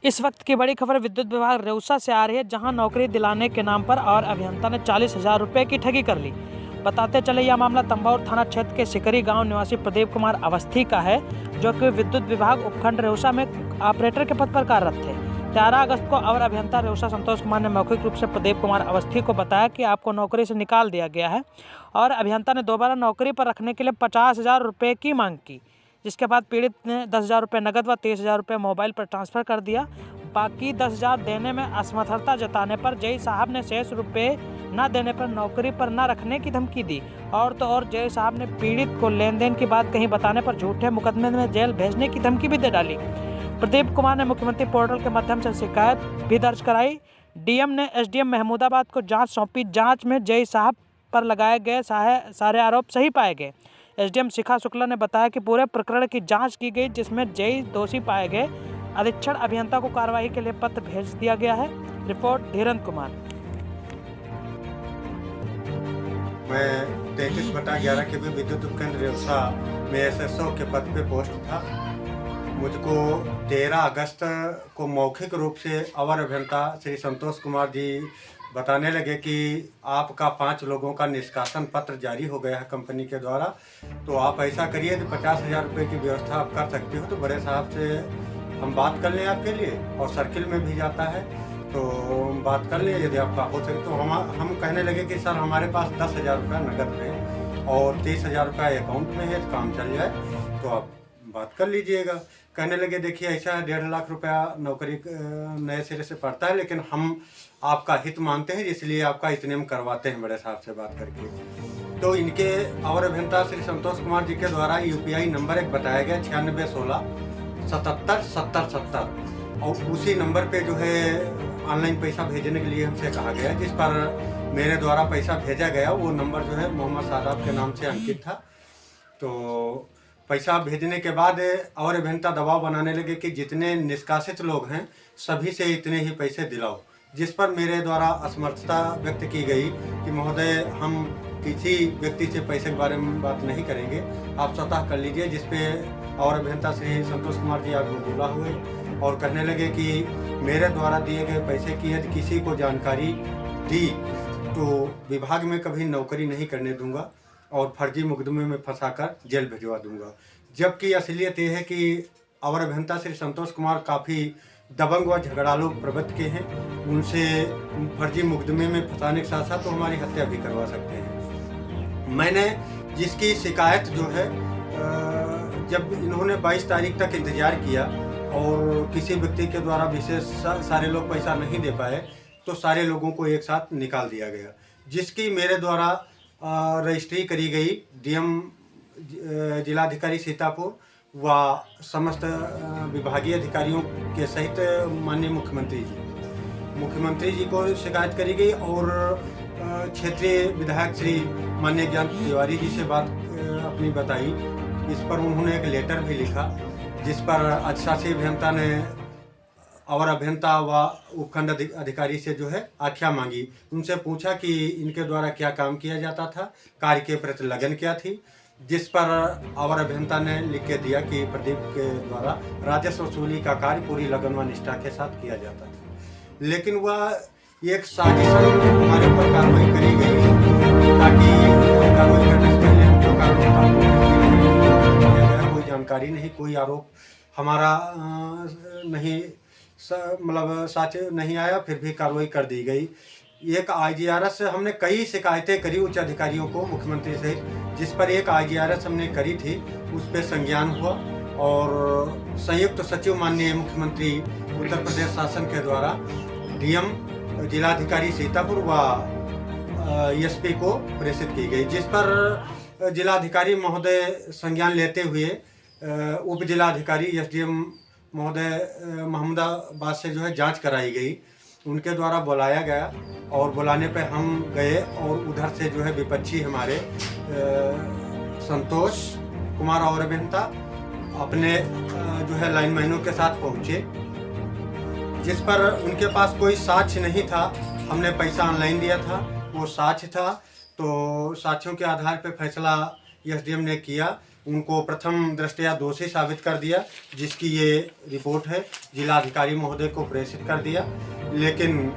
इस वक्त की बड़ी खबर विद्युत विभाग रेउसा से आ रही है, जहां नौकरी दिलाने के नाम पर और अभियंता ने 40,000 रुपये की ठगी कर ली। बताते चले, यह मामला तंबौर थाना क्षेत्र के सिकरी गांव निवासी प्रदीप कुमार अवस्थी का है, जो कि विद्युत विभाग उपखंड रेउसा में ऑपरेटर के पद पर कार्यरत थे। 13 अगस्त को अवर अभियंता रेउसा संतोष कुमार ने मौखिक रूप से प्रदीप कुमार अवस्थी को बताया कि आपको नौकरी से निकाल दिया गया है, और अभियंता ने दोबारा नौकरी पर रखने के लिए 50,000 रुपये की मांग की, जिसके बाद पीड़ित ने 10,000 रुपये नकद व 30,000 रुपये मोबाइल पर ट्रांसफर कर दिया। बाकी 10,000 देने में असमर्थता जताने पर जय साहब ने शेष रुपये न देने पर नौकरी पर न रखने की धमकी दी। और तो और जय साहब ने पीड़ित को लेन देन की बात कहीं बताने पर झूठे मुकदमे में जेल भेजने की धमकी भी दे डाली। प्रदीप कुमार ने मुख्यमंत्री पोर्टल के माध्यम से शिकायत भी दर्ज कराई। डीएम ने एसडीएम महमूदाबाद को जांच सौंपी। जांच में जय साहब पर लगाए गए सारे आरोप सही पाए गए। एसडीएम शिखा शुक्ला ने बताया कि पूरे प्रकरण की जांच की गई, जिसमें जय दोषी पाए गए। अधीक्षण अभियंता को कार्रवाई के लिए पत्र भेज दिया गया है। रिपोर्ट धीरेन्द्र कुमार। मैं 33/11 के भी विद्युत उपखंड रेउसा में एसएसओ के पद पे पोस्ट था। मुझको 13 अगस्त को मौखिक रूप से अवर अभियंता श्री संतोष कुमार जी बताने लगे कि आपका 5 लोगों का निष्कासन पत्र जारी हो गया है कंपनी के द्वारा, तो आप ऐसा करिए कि 50,000 रुपये की व्यवस्था आप कर सकते हो, तो बड़े साहब से हम बात कर लें आपके लिए, और सर्किल में भी जाता है तो बात कर लें यदि आपका हो सके। तो हम कहने लगे कि सर हमारे पास 10,000 रुपये नकद है और 30,000 रुपये अकाउंट में है, तो काम चल जाए, तो आप बात कर लीजिएगा। कहने लगे देखिए ऐसा है, 1.5 लाख रुपया नौकरी नए सिरे से पड़ता है, लेकिन हम आपका हित मानते हैं, इसलिए आपका इतने में करवाते हैं बड़े साहब से बात करके। तो इनके अवर अभियंता श्री संतोष कुमार जी के द्वारा यूपीआई नंबर एक बताया गया 9616 77 70 70, और उसी नंबर पे जो है ऑनलाइन पैसा भेजने के लिए हमसे कहा गया, जिस पर मेरे द्वारा पैसा भेजा गया। वो नंबर जो है मोहम्मद सादाब के नाम से अंकित था। तो पैसा भेजने के बाद और अभियंता दबाव बनाने लगे कि जितने निष्कासित लोग हैं सभी से इतने ही पैसे दिलाओ, जिस पर मेरे द्वारा असमर्थता व्यक्त की गई कि महोदय हम किसी व्यक्ति से पैसे के बारे में बात नहीं करेंगे, आप स्वतः कर लीजिए। जिस पे और अभियंता श्री संतोष कुमार जी आगे बोला हुए और कहने लगे कि मेरे द्वारा दिए गए पैसे की यदि किसी को जानकारी दी तो विभाग में कभी नौकरी नहीं करने दूंगा और फर्जी मुकदमे में फंसाकर जेल भिजवा दूंगा। जबकि असलियत ये है कि अवर अभियंता श्री संतोष कुमार काफ़ी दबंग व झगड़ालू प्रवृत्ति के हैं। उनसे फर्जी मुकदमे में फंसाने के साथ साथ तो हमारी हत्या भी करवा सकते हैं। मैंने जिसकी शिकायत जो है, जब इन्होंने 22 तारीख तक इंतज़ार किया और किसी व्यक्ति के द्वारा विशेष सारे लोग पैसा नहीं दे पाए, तो सारे लोगों को एक साथ निकाल दिया गया, जिसकी मेरे द्वारा रजिस्ट्री करी गई डीएम जिलाधिकारी सीतापुर व समस्त विभागीय अधिकारियों के सहित माननीय मुख्यमंत्री जी को शिकायत करी गई, और क्षेत्रीय विधायक श्री माननीय ज्ञान तिवारी जी से बात अपनी बताई। इस पर उन्होंने एक लेटर भी लिखा, जिस पर अधिशासी अभियंता ने और अभियंता व उपखंड अधिकारी से जो है आख्या मांगी। उनसे पूछा कि इनके द्वारा क्या काम किया जाता था, कार्य के प्रति लगन क्या थी, जिस पर और अभियंता ने लिख के दिया कि प्रदीप के द्वारा राजस्व वसूली का कार्य पूरी लगन व निष्ठा के साथ किया जाता था। लेकिन वह एक साजिश हमारे ऊपर कार्रवाई करी गई, ताकि कार्रवाई करने से पहले हमको कोई जानकारी नहीं, कोई आरोप हमारा नहीं, मतलब सच नहीं आया, फिर भी कार्रवाई कर दी गई। एक आईजीआरएस से हमने कई शिकायतें करी उच्च अधिकारियों को, मुख्यमंत्री सहित, जिस पर एक आईजीआरएस हमने करी थी, उस पर संज्ञान हुआ और संयुक्त सचिव माननीय मुख्यमंत्री उत्तर प्रदेश शासन के द्वारा डीएम जिलाधिकारी सीतापुर व एसपी को प्रेषित की गई, जिस पर जिलाधिकारी महोदय संज्ञान लेते हुए उप जिलाधिकारी एसडीएम महोदय महमूदाबाद से जो है जांच कराई गई। उनके द्वारा बुलाया गया और बुलाने पे हम गए, और उधर से जो है विपक्षी हमारे संतोष कुमार और अभियंता अपने जो है लाइनमैनों के साथ पहुंचे, जिस पर उनके पास कोई साक्ष्य नहीं था। हमने पैसा ऑनलाइन दिया था, वो साक्ष्य था, तो साक्ष्यों के आधार पर फैसला एसडीएम ने किया उनको प्रथम दृष्टया दोषी साबित कर दिया, जिसकी ये रिपोर्ट है जिलाधिकारी महोदय को प्रेषित कर दिया। लेकिन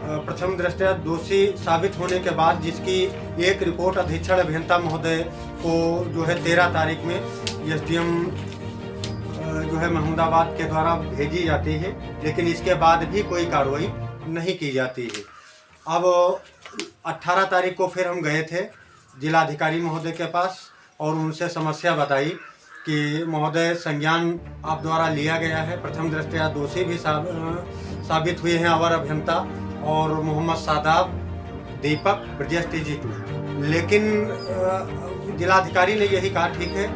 प्रथम दृष्टया दोषी साबित होने के बाद जिसकी एक रिपोर्ट अधीक्षण अभियंता महोदय को जो है 13 तारीख में एसडीएम जो है महमूदाबाद के द्वारा भेजी जाती है, लेकिन इसके बाद भी कोई कार्रवाई नहीं की जाती है। अब 18 तारीख को फिर हम गए थे जिलाधिकारी महोदय के पास और उनसे समस्या बताई कि महोदय संज्ञान आप द्वारा लिया गया है, प्रथम दृष्टया दोषी भी साबित हुए हैं अवर अभियंता और मोहम्मद सादाब, दीपक, ब्रजेश TG2। लेकिन जिलाधिकारी ने यही कहा ठीक है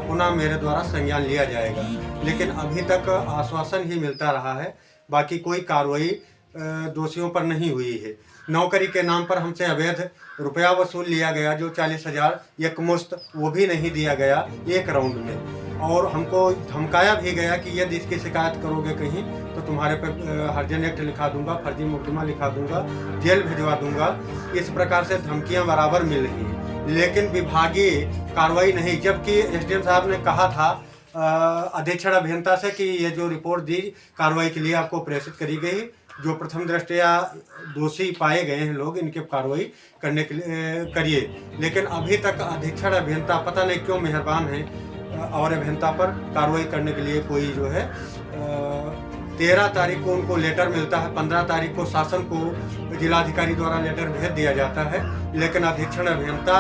पुनः मेरे द्वारा संज्ञान लिया जाएगा, लेकिन अभी तक आश्वासन ही मिलता रहा है, बाकी कोई कार्रवाई दोषियों पर नहीं हुई है। नौकरी के नाम पर हमसे अवैध रुपया वसूल लिया गया जो 40,000 एकमुश्त, वो भी नहीं दिया गया एक राउंड में, और हमको धमकाया भी गया कि यदि इसकी शिकायत करोगे कहीं तो तुम्हारे पे हर्जन एक्ट लिखा दूंगा, फर्जी मुकदमा लिखा दूंगा, जेल भिजवा दूंगा। इस प्रकार से धमकियां बराबर मिल रही हैं, लेकिन विभागीय कार्रवाई नहीं। जबकि एसडीएम साहब ने कहा था अधीक्षण अभियंता से कि ये जो रिपोर्ट दी कार्रवाई के लिए आपको प्रेषित करी गई, जो प्रथम दृष्टया दोषी पाए गए हैं लोग, इनके कार्रवाई करने के लिए करिए। लेकिन अभी तक अधीक्षण अभियंता पता नहीं क्यों मेहरबान है और अभियंता पर कार्रवाई करने के लिए कोई जो है 13 तारीख को उनको लेटर मिलता है, 15 तारीख को शासन को जिलाधिकारी द्वारा लेटर भेज दिया जाता है, लेकिन अधीक्षण अभियंता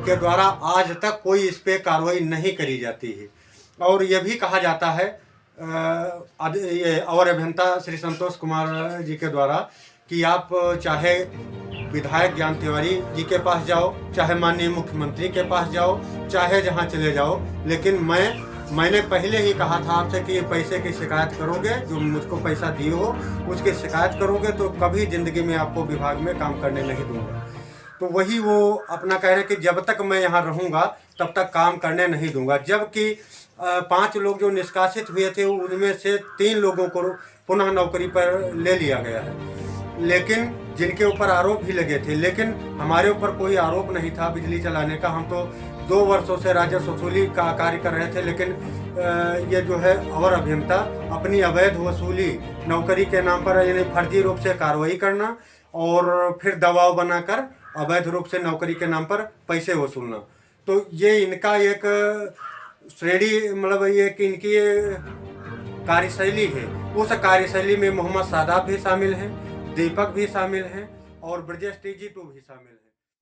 के द्वारा आज तक कोई इस पे कार्रवाई नहीं करी जाती है। और यह भी कहा जाता है ये अवर अभियंता श्री संतोष कुमार जी के द्वारा कि आप चाहे विधायक ज्ञान तिवारी जी के पास जाओ, चाहे माननीय मुख्यमंत्री के पास जाओ, चाहे जहां चले जाओ, लेकिन मैंने पहले ही कहा था आपसे कि ये पैसे की शिकायत करोगे, जो मुझको पैसा दिए हो उसकी शिकायत करोगे तो कभी ज़िंदगी में आपको विभाग में काम करने नहीं दूंगा। तो वही वो अपना कह रहे कि जब तक मैं यहाँ रहूँगा तब तक काम करने नहीं दूंगा। जबकि 5 लोग जो निष्कासित हुए थे उनमें से 3 लोगों को पुनः नौकरी पर ले लिया गया है, लेकिन जिनके ऊपर आरोप भी लगे थे, लेकिन हमारे ऊपर कोई आरोप नहीं था बिजली चलाने का। हम तो 2 वर्षों से राजस्व वसूली का कार्य कर रहे थे, लेकिन ये जो है अवर अभियंता अपनी अवैध वसूली नौकरी के नाम पर, यानी फर्जी रूप से कार्रवाई करना और फिर दबाव बनाकर अवैध रूप से नौकरी के नाम पर पैसे वसूलना, तो ये इनका एक श्रेणी, मतलब ये कि इनकी कार्यशैली है। उस कार्यशैली में मोहम्मद सादाब भी शामिल हैं, दीपक भी शामिल हैं और ब्रजेश TG2 भी शामिल हैं।